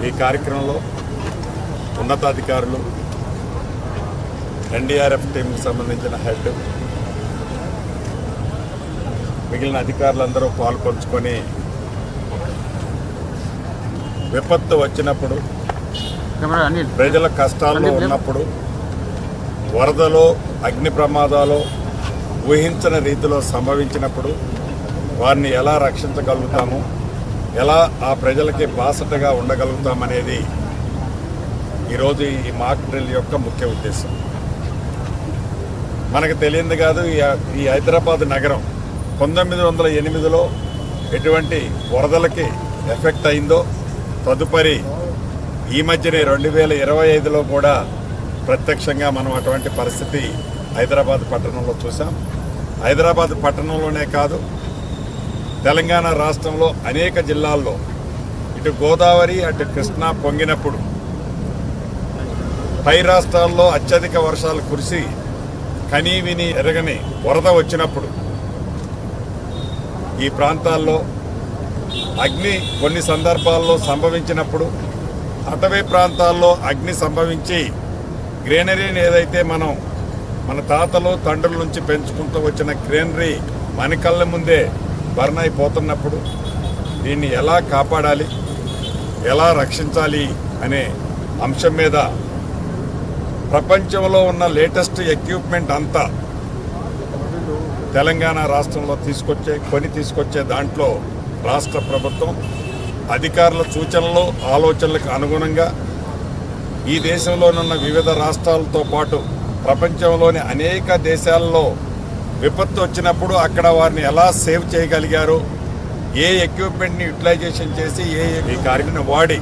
ఈ కార్యక్రమంలో ఉన్నతాధికారులు, ఎన్డీఆర్ఎఫ్ టీంకి సంబంధించిన హెడ్, మిగిలిన అధికారులందరూ పాల్పంచుకొని విపత్తు వచ్చినప్పుడు, ప్రజల కష్టాల్లో ఉన్నప్పుడు, వరదలో, అగ్ని ప్రమాదాలు ఊహించని రీతిలో సంభవించినప్పుడు వారిని ఎలా రక్షించగలుగుతాము, ఎలా ఆ ప్రజలకి బాసటగా ఉండగలుగుతామనేది ఈరోజు ఈ మాక్ డ్రిల్ యొక్క ముఖ్య ఉద్దేశం. మనకు తెలియంది కాదు, ఈ హైదరాబాద్ నగరం 1908లో ఎటువంటి వరదలకి ఎఫెక్ట్ అయిందో, తదుపరి ఈ మధ్యనే 2025లో కూడా ప్రత్యక్షంగా మనం అటువంటి పరిస్థితి హైదరాబాద్ పట్టణంలో చూసాం. హైదరాబాద్ పట్టణంలోనే కాదు, తెలంగాణ రాష్ట్రంలో అనేక జిల్లాల్లో ఇటు గోదావరి అటు కృష్ణా పొంగినప్పుడు, పై రాష్ట్రాల్లో అత్యధిక వర్షాలు కురిసి కనీ విని ఎరగని వరద వచ్చినప్పుడు ఈ ప్రాంతాల్లో అగ్ని కొన్ని సందర్భాల్లో సంభవించినప్పుడు, అటవీ ప్రాంతాల్లో అగ్ని సంభవించి గ్రీనరీని ఏదైతే మన తాతలు తండ్రుల నుంచి పెంచుకుంటూ వచ్చిన గ్రీనరీ మన కళ్ళ ముందే బర్న్ అయిపోతున్నప్పుడు దీన్ని ఎలా కాపాడాలి, ఎలా రక్షించాలి అనే అంశం మీద ప్రపంచంలో ఉన్న లేటెస్ట్ ఎక్విప్మెంట్ అంతా తెలంగాణ రాష్ట్రంలో తీసుకొచ్చే దాంట్లో రాష్ట్ర ప్రభుత్వం అధికారుల సూచనలు, ఆలోచనలకు అనుగుణంగా ఈ దేశంలోనున్న వివిధ రాష్ట్రాలతో పాటు ప్రపంచంలోని అనేక దేశాల్లో విపత్తు వచ్చినప్పుడు అక్కడ వారిని ఎలా సేవ్ చేయగలిగారు, ఏ ఎక్విప్మెంట్ని యూటిలైజేషన్ చేసి ఈ కార్యక్రమం వాడి